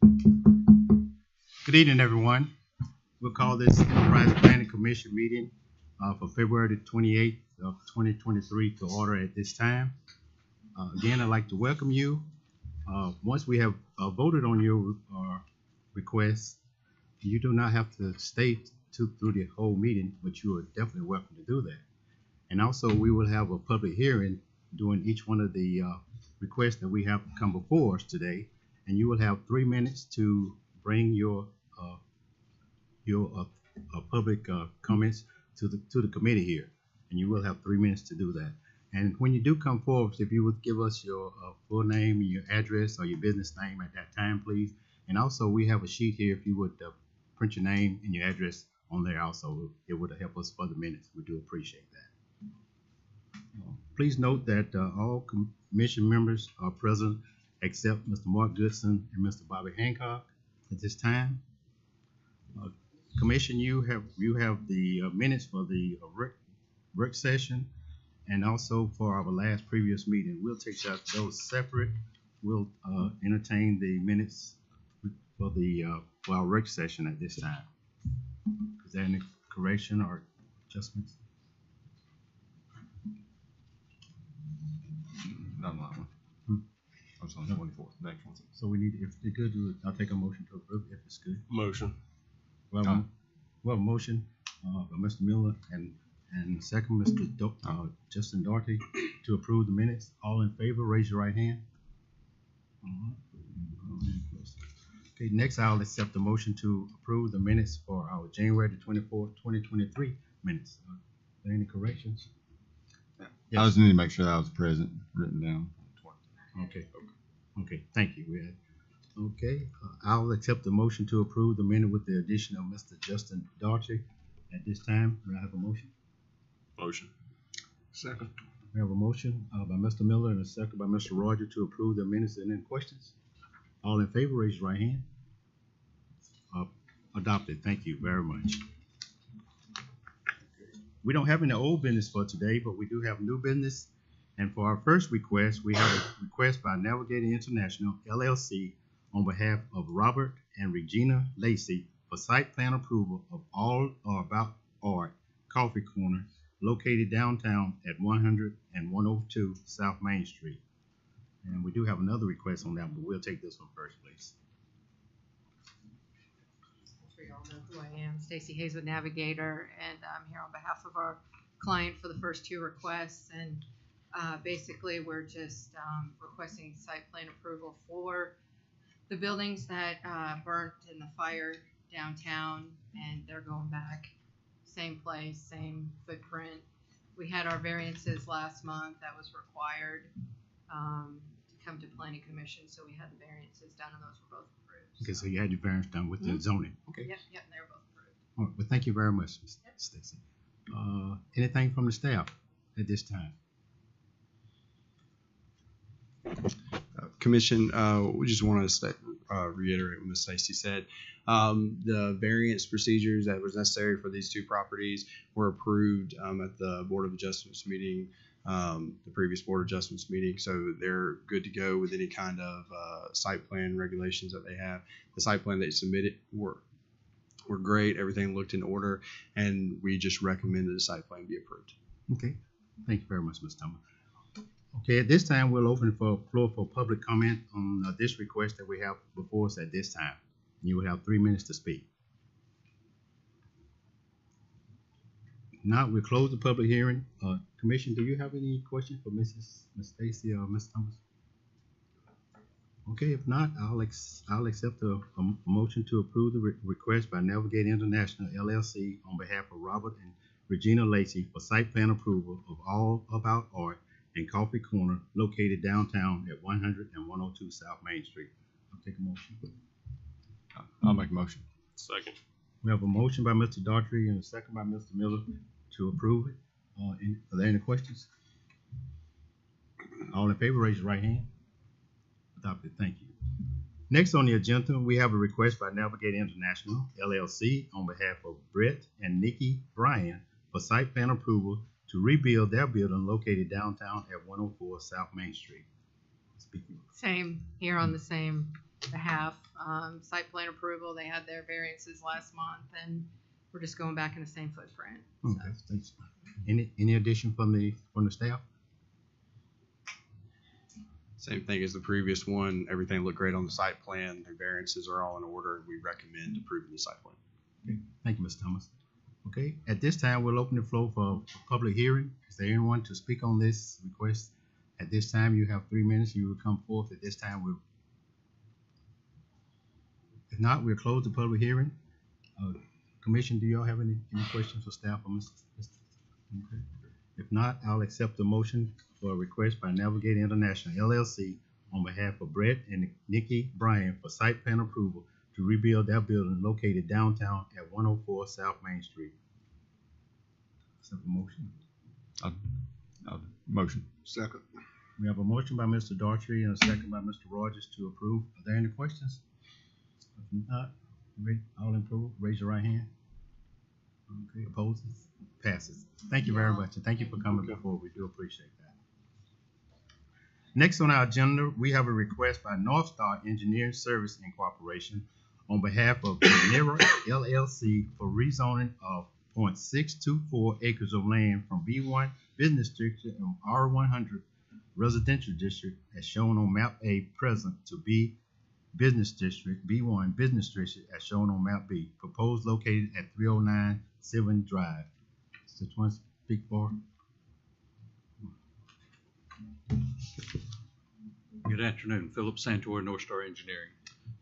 Good evening, everyone. We'll call this Enterprise Planning Commission meeting for February the 28th of 2023 to order at this time. Again, I'd like to welcome you. Once we have voted on your request, you do not have to stay through the whole meeting, but you are definitely welcome to do that. And also, we will have a public hearing during each one of the requests that we have come before us today, and you will have 3 minutes to bring your public comments to the committee here, and you will have 3 minutes to do that. And when you do come forward, if you would give us your full name, your address, or your business name at that time, please. And also, we have a sheet here. If you would print your name and your address on there, also, it would help us for the minutes. We do appreciate that. Please note that all commission members are present except Mr. Mark Goodson and Mr. Bobby Hancock at this time. Commission, you have the minutes for the work session and also for our last previous meeting. We'll take those separate. We'll entertain the minutes for our work session at this time. Is there any correction or adjustments? Not on that one. I was on the 24th. Next one. So we need, if it's good, I'll take a motion to approve if it's good. Motion. Well, a motion by Mr. Miller and second Mr. Justin Daugherty to approve the minutes. All in favor, raise your right hand. Okay, next I'll accept the motion to approve the minutes for our January the 24th, 2023 minutes. Are there any corrections? Yes. I just need to make sure that I was present, written down. Okay, thank you. Okay, I'll accept the motion to approve the minute with the addition of Mr. Justin Daugherty at this time. Do I have a motion? Motion. Second. We have a motion by Mr. Miller and a second by Mr. Roger to approve the minutes. And any questions? All in favor, raise your right hand. Adopted. Thank you very much. We don't have any old business for today, but we do have new business. And for our first request, we have a request by Navigating International, LLC, on behalf of Robert and Regina Lacey for site plan approval of All or About Art Coffee Corner located downtown at 100 and 102 South Main Street. And we do have another request on that, but we'll take this one first, please. I'm sure you all know who I am, Stacy Hayes with Navigator, and I'm here on behalf of our client for the first two requests. And basically, we're just requesting site plan approval for the buildings that burnt in the fire downtown, and they're going back, same place, same footprint. We had our variances last month that was required to come to Planning Commission, so we had the variances done, and those were both approved. Okay, so you had your variance done with the zoning. Okay. Yep, they were both approved. All right, well, thank you very much, Ms. Stacy. Anything from the staff at this time? Commission, we just want to reiterate what Ms. Stacy said. The variance procedures that was necessary for these two properties were approved at the Board of Adjustments meeting, the previous Board of Adjustments meeting, so they're good to go with any kind of site plan regulations that they have. The site plan they submitted were great. Everything looked in order, and we just recommended the site plan be approved. Okay, thank you very much, Ms. Thomas. Okay, at this time, we'll open the floor for public comment on this request that we have before us at this time. You will have 3 minutes to speak. Now, we'll close the public hearing. Commission, do you have any questions for Ms. Stacy or Ms. Thomas? Okay, if not, I'll accept a motion to approve the request by Navigating International, LLC, on behalf of Robert and Regina Lacey for site plan approval of All About Art and Coffee Corner located downtown at 100 and 102 South Main Street. I'll take a motion. I'll make a motion. Second. We have a motion by Mr. Daugherty and a second by Mr. Miller to approve it. Are there any questions? All in favor, raise your right hand. Adopted. Thank you. Next on the agenda, we have a request by Navigating International, LLC, on behalf of Brett and Nikki Bryan for site plan approval to rebuild their building located downtown at 104 South Main Street. Speaking. Same, here on the same behalf. Site plan approval, they had their variances last month, and we're just going back in the same footprint. So, Okay, thanks. Any addition from the staff? Same thing as the previous one. Everything looked great on the site plan. The variances are all in order, and we recommend approving the site plan. Okay, thank you, Mr. Thomas. Okay, at this time, we'll open the floor for public hearing. Is there anyone to speak on this request? At this time, you have 3 minutes. You will come forth. At this time, if not, we'll close the public hearing. Commission, do y'all have any questions for staff or Mr.? Okay. If not, I'll accept the motion for a request by Navigator International LLC on behalf of Brett and Nikki Bryan for site plan approval to rebuild their building located downtown at 104 South Main Street. Accept the motion. Motion. Second. We have a motion by Mr. Daughtry and a second by Mr. Rogers to approve. Are there any questions? If not, all in approval, raise your right hand. Okay, opposes? Passes. Thank you very much, and thank you for coming before. We do appreciate that. Next on our agenda, we have a request by North Star Engineering Service Incorporation on behalf of Nera LLC for rezoning of 0.624 acres of land from B1 Business District and R100 Residential District as shown on map A present to B Business District, B1 Business District as shown on map B, proposed located at 309 Sylvan Drive. Is this one speak for? Good afternoon, Philip Santor, North Star Engineering.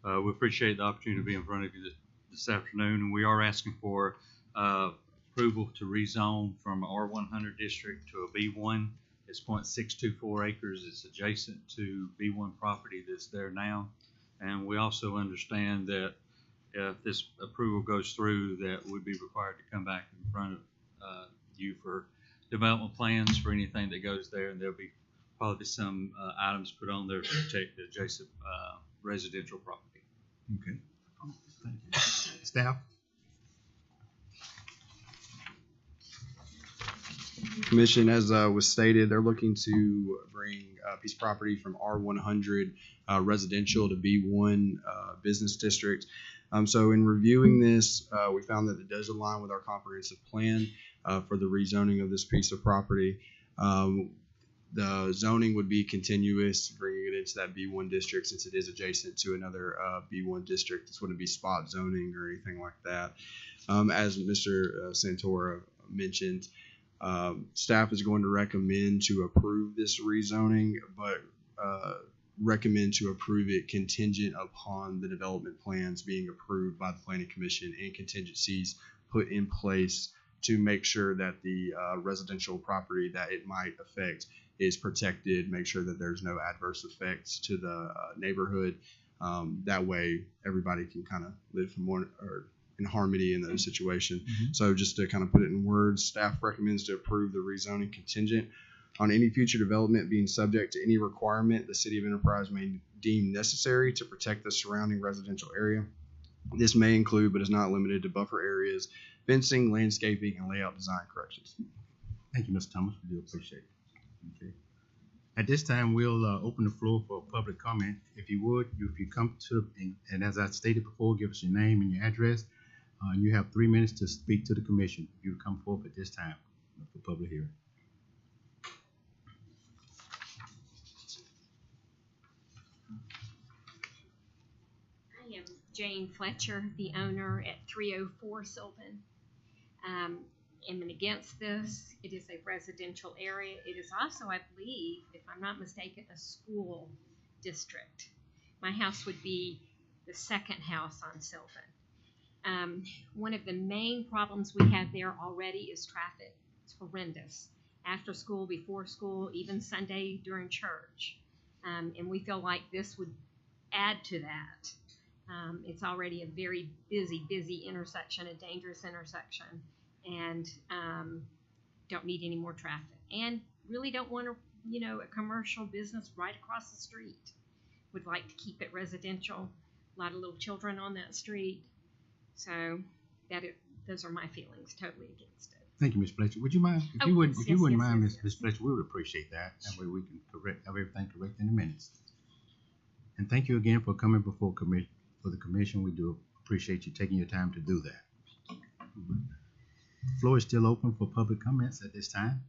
We appreciate the opportunity to be in front of you this afternoon, and we are asking for approval to rezone from R100 district to a B1. It's 0.624 acres. It's adjacent to B1 property that's there now. And we also understand that if this approval goes through, that we'd be required to come back in front of you for development plans for anything that goes there, and there'll be probably some items put on there to protect the adjacent residential property. Okay. Thank you. Staff? Commission, as was stated, they're looking to bring a piece of property from R100 residential to B1 business district. So in reviewing this, we found that it does align with our comprehensive plan for the rezoning of this piece of property. The zoning would be continuous, bringing it into that B1 district since it is adjacent to another B1 district. This wouldn't be spot zoning or anything like that. As Mr. Santora mentioned, staff is going to recommend to approve this rezoning, but recommend to approve it contingent upon the development plans being approved by the Planning Commission and contingencies put in place to make sure that the residential property that it might affect is protected, make sure that there's no adverse effects to the neighborhood. That way everybody can kind of live in harmony in those situations. Mm-hmm. So just to kind of put it in words, staff recommends to approve the rezoning contingent on any future development being subject to any requirement the City of Enterprise may deem necessary to protect the surrounding residential area. This may include, but is not limited to, buffer areas, fencing, landscaping, and layout design corrections. Thank you, Mr. Thomas. We do appreciate it. Okay. At this time, we'll open the floor for public comment. If you would, if you come to, and as I stated before, give us your name and your address. You have 3 minutes to speak to the commission. You come forth at this time for public hearing. I am Jane Fletcher, the owner at 304 Sylvan. Am against this. It is a residential area. It is also, I believe, if I'm not mistaken, a school district. My house would be the second house on Sylvan. One of the main problems we have there already is traffic. It's horrendous. After school, before school, even Sunday during church. And we feel like this would add to that. It's already a very busy intersection, a dangerous intersection, and don't need any more traffic. And really don't want a commercial business right across the street. Would like to keep it residential. A lot of little children on that street. So those are my feelings. Totally against it. Thank you, Ms. Fletcher. Would you mind, if you wouldn't mind, Ms. Fletcher, we would appreciate that. That way we can have everything correct in the minutes. And thank you again for coming before the commission. We do appreciate you taking your time to do that. Floor is still open for public comments at this time.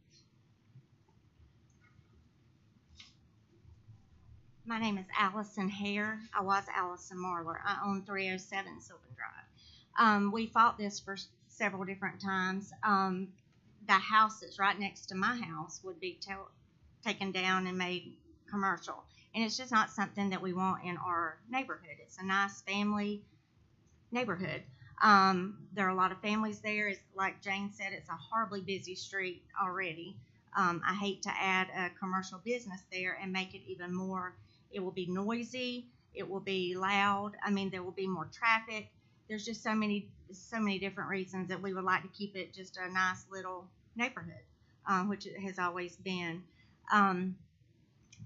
My name is Allison Hare. I was Allison Marler. I own 307 Sylvan Drive. We fought this for several different times. The house that's right next to my house would be taken down and made commercial. And it's just not something that we want in our neighborhood. It's a nice family neighborhood. There are a lot of families there. It's, like Jane said, it's a horribly busy street already. I hate to add a commercial business there and make it even more. It will be noisy. It will be loud. I mean, there will be more traffic. There's just so many different reasons that we would like to keep it just a nice little neighborhood, which it has always been.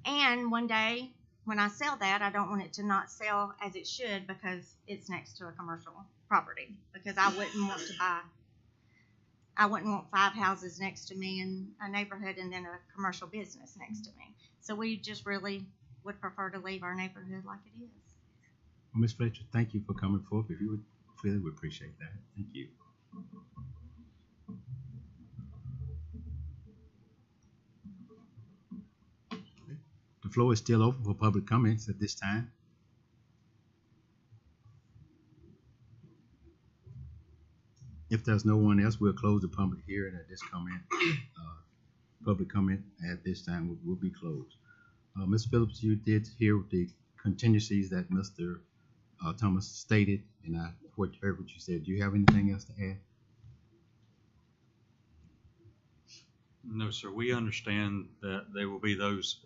And one day when I sell that, I don't want it to not sell as it should because it's next to a commercial property, because I wouldn't want 5 houses next to me in a neighborhood and then a commercial business next to me. So we just really would prefer to leave our neighborhood like it is. Well, Ms. Fletcher, thank you for coming forth. If you would feel it, we appreciate that. Thank you. The floor is still open for public comments at this time. If there's no one else, we'll close the public hearing at this comment. Public comment at this time will be closed. Ms. Phillips, you did hear the contingencies that Mr. Thomas stated, and I heard what you said. Do you have anything else to add? No, sir. We understand that there will be those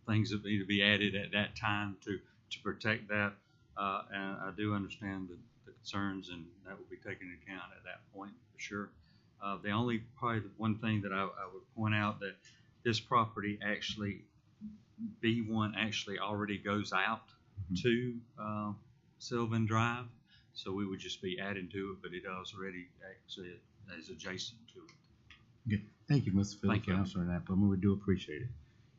things that need to be added at that time to protect that, and I do understand the concerns, and that will be taken into account at that point for sure. The only probably the one thing that I would point out that this property actually, B1 actually already goes out to Sylvan Drive, so we would just be adding to it, but it already actually is adjacent to it. Okay. Thank you, Mr. Phillips, Thank you. for answering that, but we do appreciate it.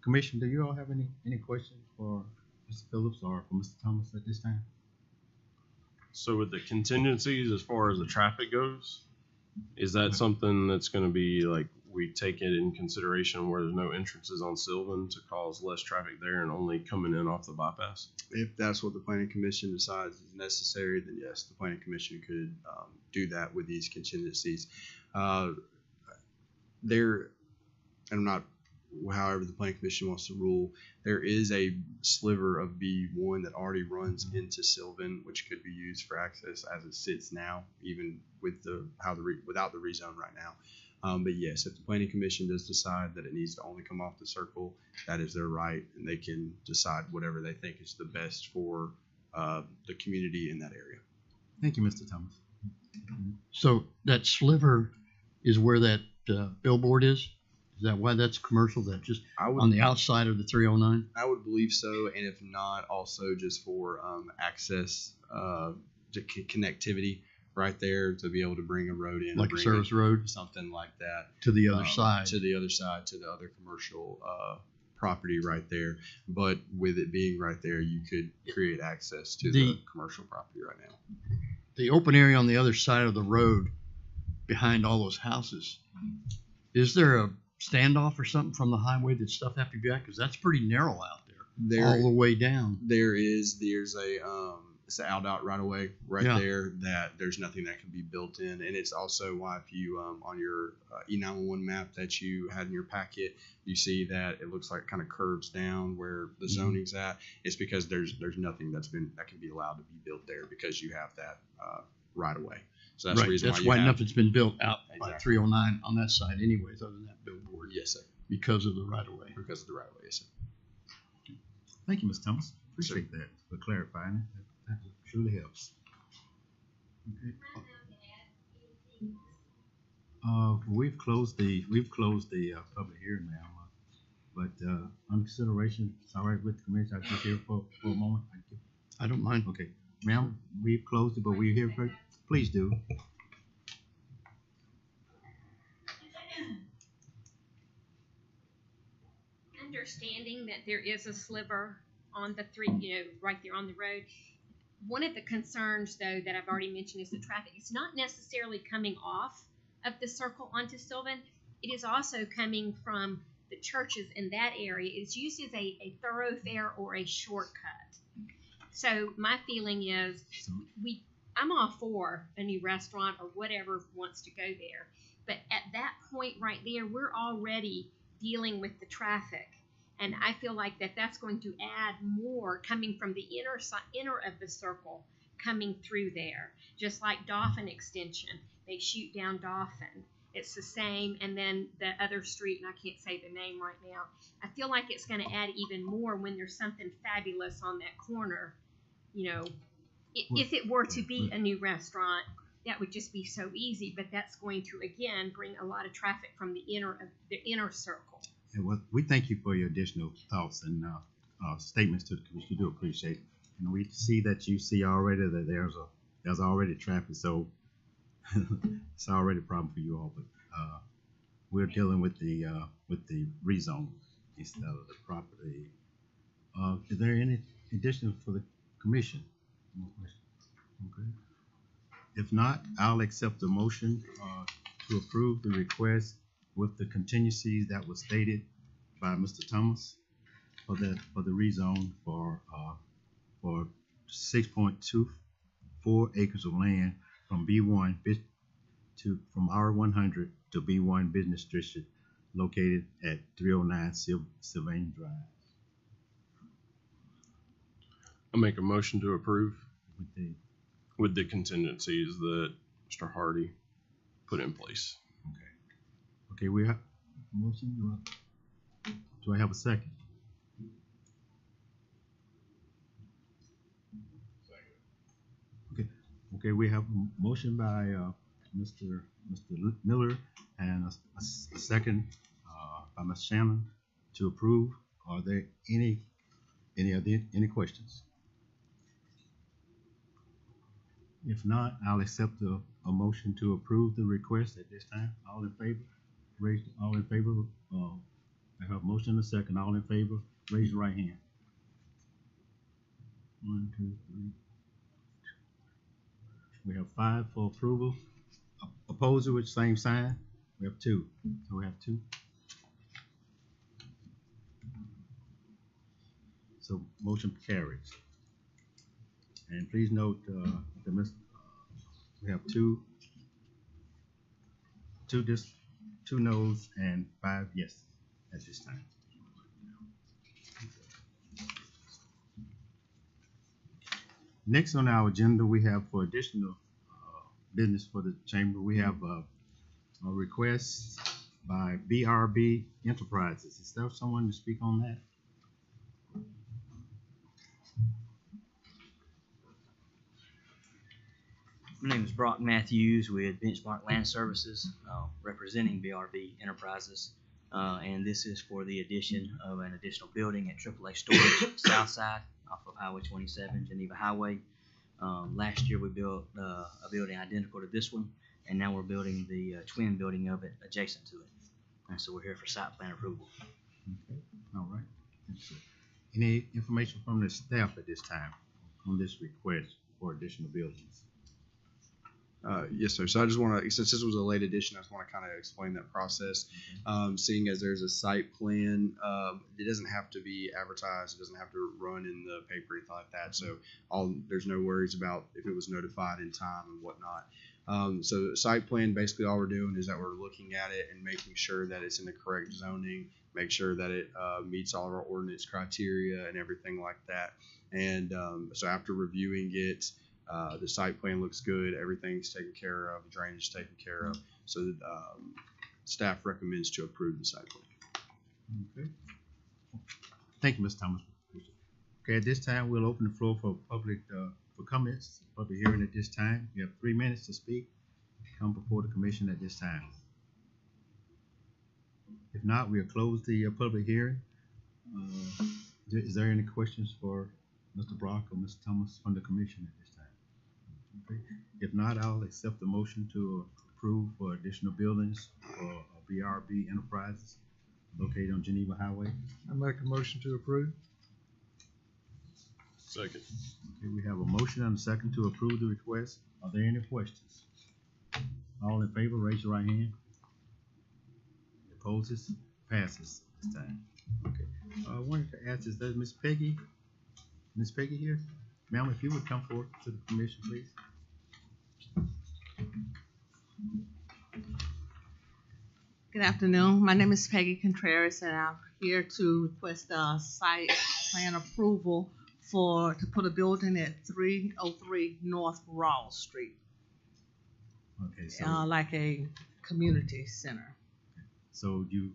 Commission, do you all have any questions for Mr. Phillips or for Mr. Thomas at this time? So with the contingencies, as far as the traffic goes, is that something that's going to be like we take it in consideration where there's no entrances on Sylvan to cause less traffic there and only coming in off the bypass? If that's what the planning commission decides is necessary, then yes, the planning commission could do that with these contingencies. However the planning commission wants to rule, there is a sliver of B1 that already runs into Sylvan, which could be used for access as it sits now, even with without the rezone right now. But yes, if the planning commission does decide that it needs to only come off the circle, that is their right, and they can decide whatever they think is the best for the community in that area. Thank you, Mr. Thomas. So that sliver is where that billboard is? Is that why that's commercial? That just on the outside of the 309? I would believe so, and if not, also just for access to connectivity right there to be able to bring a road in, Like a service road? something like that. To the other side? To the other side, to the other commercial property right there. But with it being right there, you could create access to the commercial property right now. The open area on the other side of the road behind all those houses, is there a standoff or something from the highway that stuff have to be back? Because that's pretty narrow out there all the way down. There's a it's an ALDOT right away there that there's nothing that can be built in, and it's also why if you on your E911 map that you had in your packet, you see that it looks like it kind of curves down where the zoning's at. It's because there's nothing that can be allowed to be built there because you have that right away. So that's the reason why nothing's been built out by 309 on that side anyways, other than that billboard. Yes, sir. Because of the right of way. Because of the right of way, yes, sir. Thank you, Mr. Thomas. Appreciate that for clarifying it. That truly helps. Okay. We've closed the public hearing now, but on consideration, it's all right with the commission. I'll just here for a moment. I don't mind. Okay, ma'am, we've closed it, but we're here for. Please do. Understanding that there is a sliver on the right there on the road. One of the concerns, though, that I've already mentioned is the traffic. It's not necessarily coming off of the circle onto Sylvan. It is also coming from the churches in that area. It's used as a thoroughfare or a shortcut. So my feeling is I'm all for a new restaurant or whatever wants to go there. But at that point right there, we're already dealing with the traffic. And I feel like that's going to add more coming from the inner of the circle coming through there. Just like Dauphin Extension, they shoot down Dauphin. It's the same, and then the other street, and I can't say the name right now. I feel like it's going to add even more when there's something fabulous on that corner. If it were to be a new restaurant, that would just be so easy. But that's going to again bring a lot of traffic from the inner circle. And we thank you for your additional thoughts and statements to the commission. We do appreciate it. And we see that you see already that there's already traffic, so it's already a problem for you all. But we're dealing with the rezone instead of the property. Is there any additional for the commission? Okay. If not, I'll accept the motion to approve the request with the contingencies that was stated by Mr. Thomas for the rezone for 6.24 acres of land from B1 from R100 to B1 Business District located at 309 Sylvain Drive. I'll make a motion to approve With with the contingencies that Mr. Hardy put in place. Okay, we have a motion. Do I have a second? Okay, we have a motion by Mr. Miller and a second by Ms. Shannon to approve. Are there any questions? If not, I'll accept a motion to approve the request at this time. All in favor? All in favor? I have a motion and a second. All in favor? Raise your right hand. 1, 2, 3. We have 5 for approval. Opposer with same sign. We have 2. So we have 2. So motion carries. And please note we have two noes and 5 yes at this time. Next on our agenda, we have for additional business for the chamber, we have a request by BRB Enterprises. Is there someone to speak on that? My name is Brock Matthews with Benchmark Land Services, representing BRB Enterprises. And this is for the addition of an additional building at AAA Storage South Side off of Highway 27, Geneva Highway. Last year we built a building identical to this one, and now we're building the twin building of it adjacent to it. And so we're here for site plan approval. Okay, all right. Any information from the staff at this time on this request for additional buildings? Yes, sir. So I just want to, since this was a late addition, I just want to kind of explain that process. Seeing as there's a site plan, it doesn't have to be advertised. It doesn't have to run in the paper or anything like that. So there's no worries about if it was notified in time and whatnot. So the site plan, basically all we're doing is that we're looking at it and making sure that it's in the correct zoning, make sure that it meets all of our ordinance criteria and everything like that. And so after reviewing it, the site plan looks good. Everything's taken care of. The drainage is taken care of. So staff recommends to approve the site plan. Okay. Thank you, Mr. Thomas. Okay, at this time, we'll open the floor for public for comments. Public hearing at this time. You have 3 minutes to speak. Come before the commission at this time. If not, we'll close the public hearing. Is there any questions for Mr. Brock or Mr. Thomas from the commission at this time? Okay. If not, I'll accept the motion to approve for additional buildings for BRB Enterprises located on Geneva Highway. I make a motion to approve. Second. Okay, we have a motion and a second to approve the request. Are there any questions? All in favor, raise your right hand. Opposes? Passes this time. Okay. I wanted to ask, is that Miss Peggy here? Ma'am, if you would come forward to the commission, please. Good afternoon. My name is Peggy Contreras, and I'm here to request a site plan approval to put a building at 303 North Rawls Street, Okay, so, like a community center. so you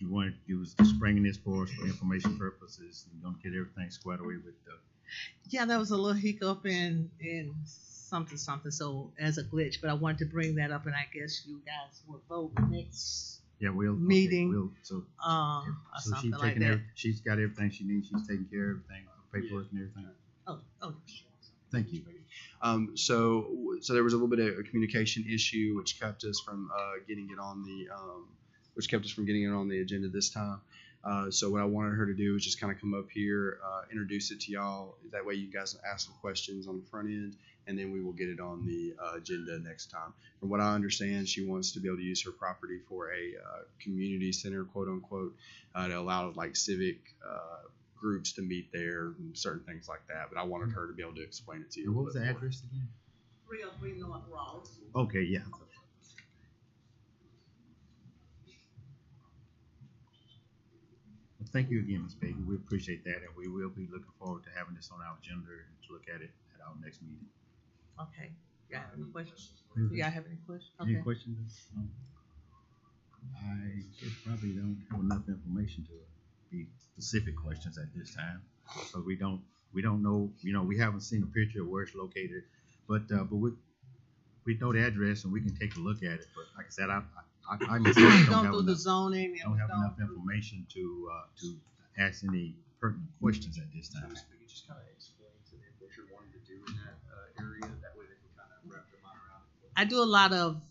was just bringing this for us for information purposes, and gonna get everything squared away with the, Yeah, there was a little hiccup in something, so as a glitch, but I wanted to bring that up, and I guess you guys will vote next yeah, we'll. meeting, We'll, so, or so something she's like taking that. she's got everything she needs, she's taking care of everything, paperwork and everything. Oh, Thank you. So there was a little bit of a communication issue which kept us from getting it on the agenda this time. So what I wanted her to do was just kind of come up here, introduce it to y'all. That way you guys can ask some questions on the front end, and then we will get it on the agenda next time. From what I understand, she wants to be able to use her property for a community center, quote unquote, to allow like civic groups to meet there and certain things like that. But I wanted her to be able to explain it to you. And what was the address again? 303 North Rawls. Okay, yeah. Well, thank you again, Ms. Peggy. We appreciate that, and we will be looking forward to having this on our agenda and to look at it at our next meeting. Okay. You got any questions? You guys have any questions? Any Okay. questions? No? I guess probably don't have enough information to be specific questions at this time. So we don't know, we haven't seen a picture of where it's located, but we know the address and we can take a look at it. But like I said, I myself We've don't gone have through the enough, zoning and don't have enough information to ask any pertinent questions at this time. Just kind of explain to them what you're wanting to do in that area. That way they can kind of wrap their mind around it. I do a lot of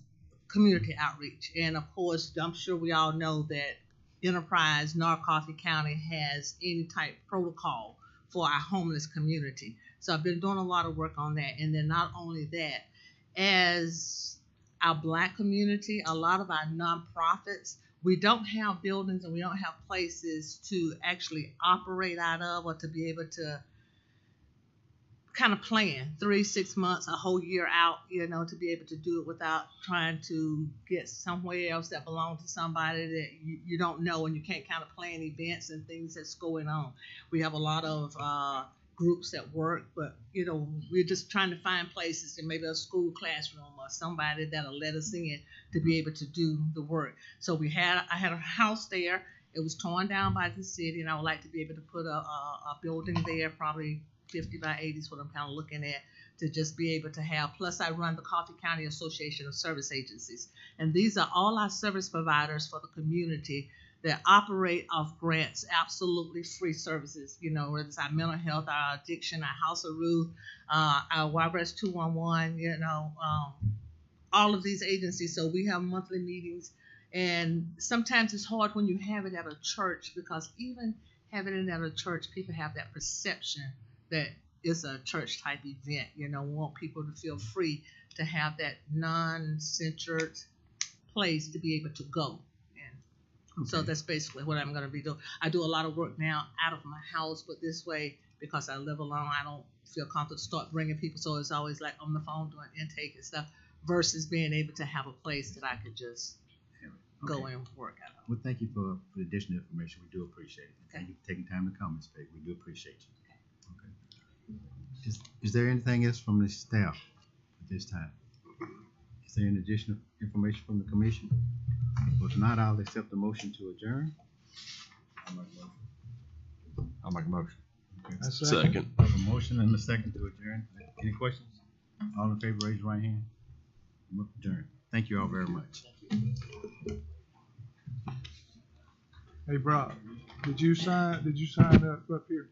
community outreach, and of course, I'm sure we all know that Enterprise, Narcotic County has any type protocol for our homeless community. So I've been doing a lot of work on that, and then not only that, as our Black community, a lot of our nonprofits, we don't have buildings and we don't have places to actually operate out of or to be able to kind of plan 3-6 months, a whole year out, to be able to do it without trying to get somewhere else that belongs to somebody that you don't know, and you can't kind of plan events and things that's going on. We have a lot of groups that work, but we're just trying to find places, and maybe a school classroom or somebody that'll let us in to be able to do the work. So I had a house there. It was torn down by the city, and I would like to be able to put a building there, probably 50 by 80 is what I'm kind of looking at, to just be able to have. Plus, I run the Coffee County Association of Service Agencies, and these are all our service providers for the community that operate off grants, absolutely free services. Whether it's our mental health, our addiction, our House of Ruth, our YRS 211, all of these agencies. So we have monthly meetings, and sometimes it's hard when you have it at a church, because even having it at a church, people have that perception that it's a church type event. We want people to feel free to have that non-centered place to be able to go. And so that's basically what I'm going to be doing. I do a lot of work now out of my house, but this way, because I live alone, I don't feel comfortable to start bringing people. So it's always like on the phone doing intake and stuff, versus being able to have a place that I could just go and work out of. Well, thank you for the additional information. We do appreciate it. Thank you for taking time to come, Ms. Peggy. We do appreciate you. Okay. Is there anything else from the staff at this time? Is there any additional information from the commission? Well, if not, I'll accept the motion to adjourn. I'll make a motion. Okay. Second. I have a motion and a second to adjourn. Any questions? All in favor, raise your right hand. Adjourn. Thank you all very much. Hey, Brock, did you sign up here?